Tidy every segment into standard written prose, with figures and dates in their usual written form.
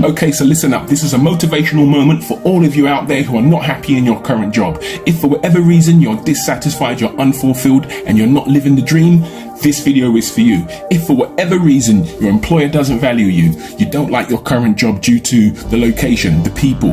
Okay, so listen up. This is a motivational moment for all of you out there who are not happy in your current job. If for whatever reason you're dissatisfied, you're unfulfilled, and you're not living the dream, this video is for you. If for whatever reason your employer doesn't value you, you don't like your current job due to the location, the people,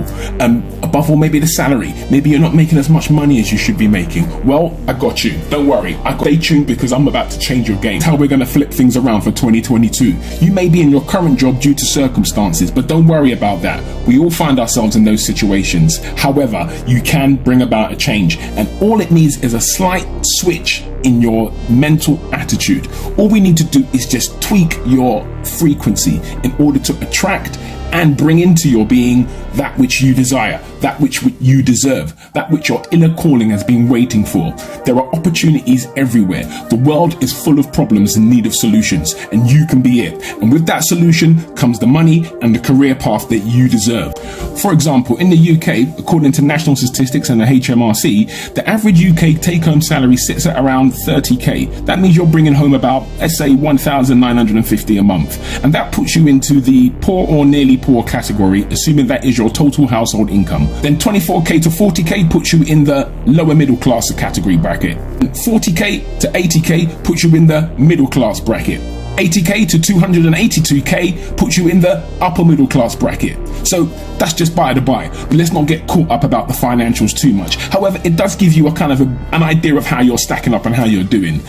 above all maybe the salary, maybe you're not making as much money as you should be making, well, I got you. Don't worry. Stay tuned because I'm about to change your game. That's how we're going to flip things around for 2022. You may be in your current job due to circumstances, but don't worry about that. We all find ourselves in those situations. However, you can bring about a change, and all it needs is a slight switch in your mental attitude. All we need to do is just tweak your frequency in order to attract and bring into your being that which you desire, that which you deserve, that which your inner calling has been waiting for. There are opportunities everywhere. The world is full of problems in need of solutions, and you can be it. And with that solution comes the money and the career path that you deserve. For example, in the UK, according to national statistics and the HMRC, the average UK take-home salary sits at around 30k. That means you're bringing home about, let's say, 1,950 a month. And that puts you into the poor or nearly poor category, assuming that is your total household income. Then 24k to 40k puts you in the lower middle class category bracket. 40k to 80k puts you in the middle class bracket. 80k to 282k puts you in the upper middle class bracket. So that's just by the by, but let's not get caught up about the financials too much. However, it does give you a kind of an idea of how you're stacking up and how you're doing.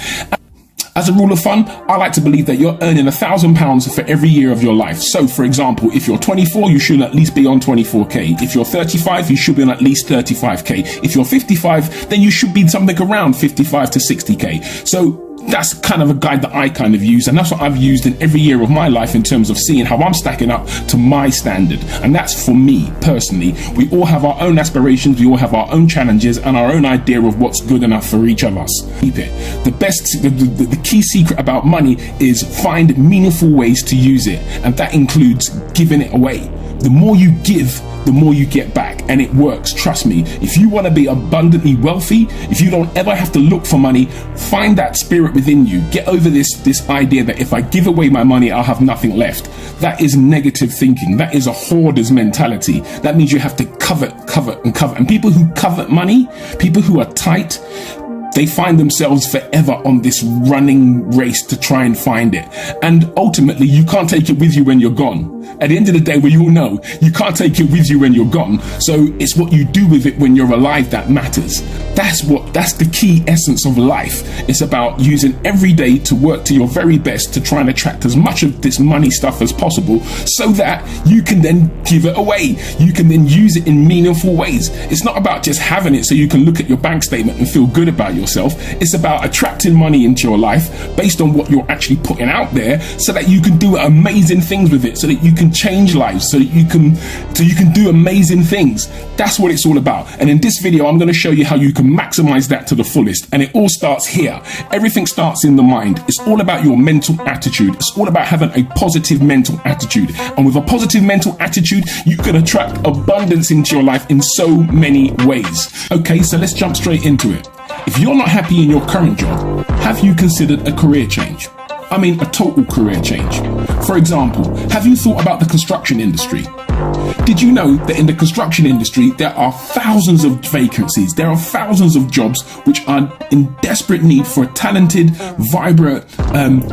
As a rule of thumb, I like to believe that you're earning £1,000 for every year of your life. So, for example, if you're 24, you should at least be on 24k. If you're 35, you should be on at least 35k. If you're 55, then you should be something around 55 to 60k. So that's kind of a guide that I kind of use, and that's what I've used in every year of my life in terms of seeing how I'm stacking up to my standard. And that's for me personally. We all have our own aspirations, we all have our own challenges and our own idea of what's good enough for each of us. Keep it. The key secret about money is find meaningful ways to use it, and that includes giving it away. The more you give, the more you get back, and it works, trust me. If you want to be abundantly wealthy, if you don't ever have to look for money, find that spirit within you. Get over this idea that if I give away my money, I'll have nothing left. That is negative thinking. That is a hoarder's mentality. That means you have to covet, and people who covet money, people who are tight, they find themselves forever on this running race to try and find it. And ultimately, you can't take it with you when you're gone. At the end of the day, we all know you can't take it with you when you're gone. So it's what you do with it when you're alive that matters. That's the key essence of life. It's about using every day to work to your very best to try and attract as much of this money stuff as possible so that you can then give it away. You can then use it in meaningful ways. It's not about just having it so you can look at your bank statement and feel good about yourself. It's about attracting money into your life based on what you're actually putting out there so that you can do amazing things with it, so that you can change lives, so that you can do amazing things. That's what it's all about. And in this video, I'm going to show you how you can maximize that to the fullest. And it all starts here. Everything starts in the mind. It's all about your mental attitude. It's all about having a positive mental attitude. And with a positive mental attitude, you can attract abundance into your life in so many ways. Okay, so let's jump straight into it. If you're not happy in your current job, have you considered a career change? I mean, a total career change. For example, have you thought about the construction industry? Did you know that in the construction industry, there are thousands of vacancies, there are thousands of jobs which are in desperate need for talented, vibrant,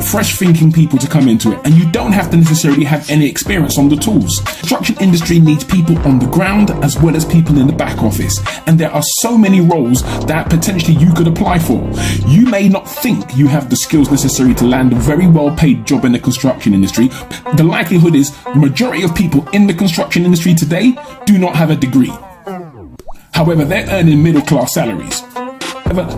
fresh-thinking people to come into it, and you don't have to necessarily have any experience on the tools. The construction industry needs people on the ground as well as people in the back office, and there are so many roles that potentially you could apply for. You may not think you have the skills necessary to land a very well-paid job in the construction industry. The likelihood is the majority of people in the construction industry today do not have a degree. However, they're earning middle-class salaries.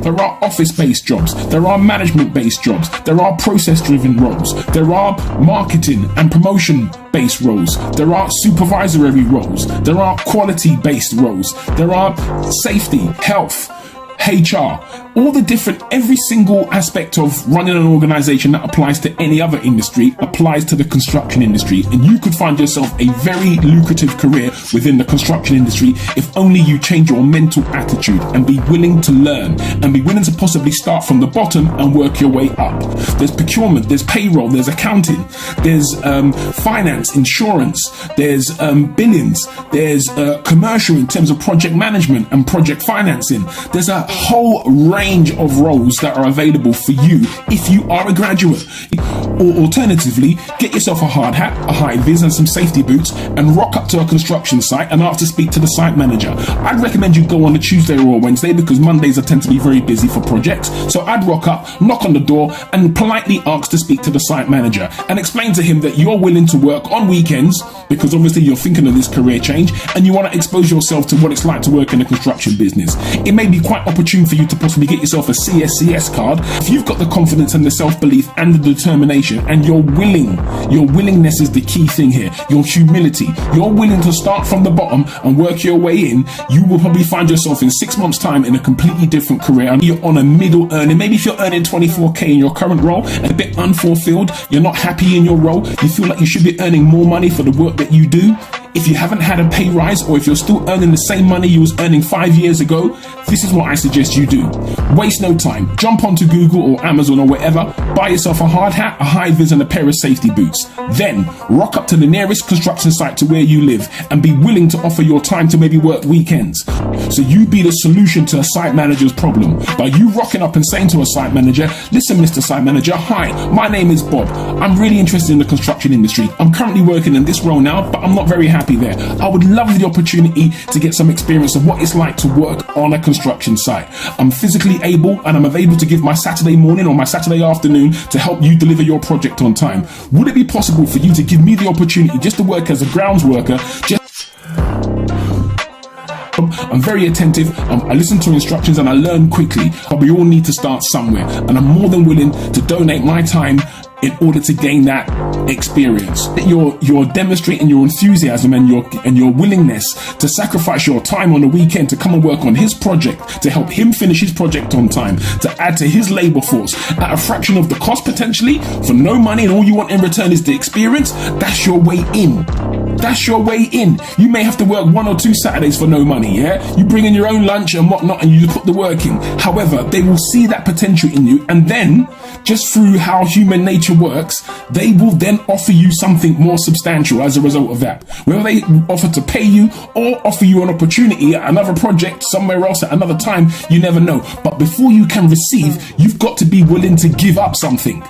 There are office-based jobs, there are management-based jobs, there are process-driven roles, there are marketing and promotion-based roles, there are supervisory roles, there are quality-based roles, there are safety, health, HR, all the different, every single aspect of running an organization that applies to any other industry applies to the construction industry. And you could find yourself a very lucrative career within the construction industry if only you change your mental attitude and be willing to learn and be willing to possibly start from the bottom and work your way up. There's procurement, there's payroll, there's accounting, there's finance, insurance, there's billings, there's commercial in terms of project management and project financing. There's a whole range of roles that are available for you if you are a graduate. Or alternatively, get yourself a hard hat, a high vis and some safety boots and rock up to a construction site and ask to speak to the site manager. I'd recommend you go on a Tuesday or a Wednesday because Mondays tend to be very busy for projects. So I'd rock up, knock on the door and politely ask to speak to the site manager and explain to him that you're willing to work on weekends because obviously you're thinking of this career change and you want to expose yourself to what it's like to work in the construction business. It may be quite opportune for you to possibly get yourself a CSCS card if you've got the confidence and the self-belief and the determination and you're willing. Your willingness is the key thing here. Your humility. You're willing to start from the bottom and work your way in. You will probably find yourself in 6 months' time in a completely different career and you're on a middle earning. Maybe if you're earning 24k in your current role and a bit unfulfilled, you're not happy in your role, you feel like you should be earning more money for the work that you do. If you haven't had a pay rise or if you're still earning the same money you was earning 5 years ago, this is what I suggest you do. Waste no time. Jump onto Google or Amazon or wherever, buy yourself a hard hat, a high vis and a pair of safety boots. Then rock up to the nearest construction site to where you live and be willing to offer your time to maybe work weekends. So you be the solution to a site manager's problem. By you rocking up and saying to a site manager, listen, Mr. Site Manager, hi, my name is Bob. I'm really interested in the construction industry. I'm currently working in this role now, but I'm not very happy there. I would love the opportunity to get some experience of what it's like to work on a construction site. I'm physically able and I'm able to give my Saturday morning or my Saturday afternoon to help you deliver your project on time. Would it be possible for you to give me the opportunity just to work as a grounds worker? I'm very attentive, I listen to instructions and I learn quickly, but we all need to start somewhere and I'm more than willing to donate my time in order to gain that experience. You're demonstrating your enthusiasm and your willingness to sacrifice your time on the weekend to come and work on his project, to help him finish his project on time, to add to his labor force at a fraction of the cost potentially for no money, and all you want in return is the experience. That's your way in. That's your way in. You may have to work 1 or 2 Saturdays for no money, yeah? You bring in your own lunch and whatnot and you put the work in. However, they will see that potential in you and then, just through how human nature works, they will then offer you something more substantial as a result of that. Whether they offer to pay you or offer you an opportunity at another project somewhere else at another time, you never know. But before you can receive, you've got to be willing to give up something.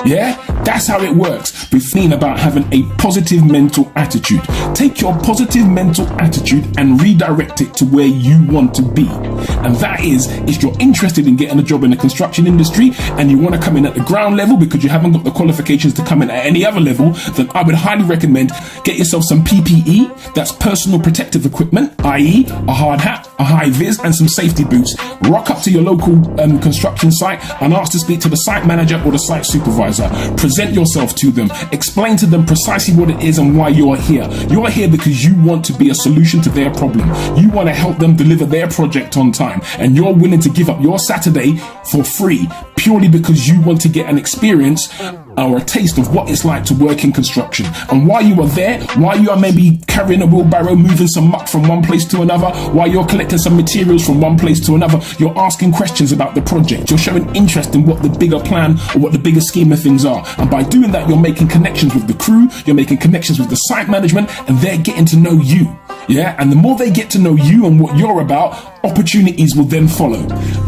Yeah, that's how it works. Be thinking about having a positive mental attitude. Take your positive mental attitude and redirect it to where you want to be. And that is, if you're interested in getting a job in the construction industry and you want to come in at the ground level because you haven't got the qualifications to come in at any other level, then I would highly recommend get yourself some PPE, that's personal protective equipment, i.e. a hard hat, a high vis and some safety boots. Rock up to your local construction site and ask to speak to the site manager or the site supervisor. Present yourself to them. Explain to them precisely what it is and why you're here. You're here because you want to be a solution to their problem. You want to help them deliver their project on time. And you're willing to give up your Saturday for free purely because you want to get an experience or a taste of what it's like to work in construction. And while you are there, while you are maybe carrying a wheelbarrow, moving some muck from one place to another, while you're collecting some materials from one place to another, you're asking questions about the project. You're showing interest in what the bigger plan or what the bigger scheme of things are. And by doing that, you're making connections with the crew, you're making connections with the site management, and they're getting to know you. Yeah, and the more they get to know you and what you're about, opportunities will then follow.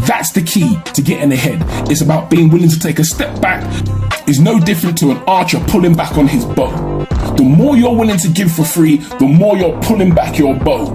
That's the key to getting ahead. It's about being willing to take a step back. It's no different to an archer pulling back on his bow. The more you're willing to give for free, the more you're pulling back your bow.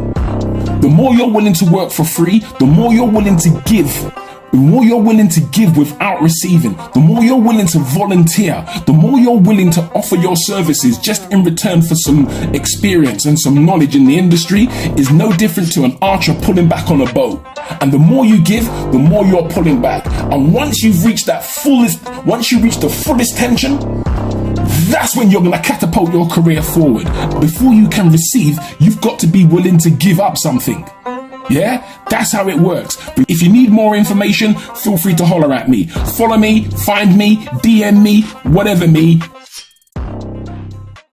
The more you're willing to work for free, the more you're willing to give. The more you're willing to give without receiving, the more you're willing to volunteer, the more you're willing to offer your services just in return for some experience and some knowledge in the industry is no different to an archer pulling back on a bow. And the more you give, the more you're pulling back. And once you've reached once you reach the fullest tension, that's when you're going to catapult your career forward. Before you can receive, you've got to be willing to give up something. Yeah, that's how it works. But if you need more information, feel free to holler at me. Follow me, find me, DM me, whatever me.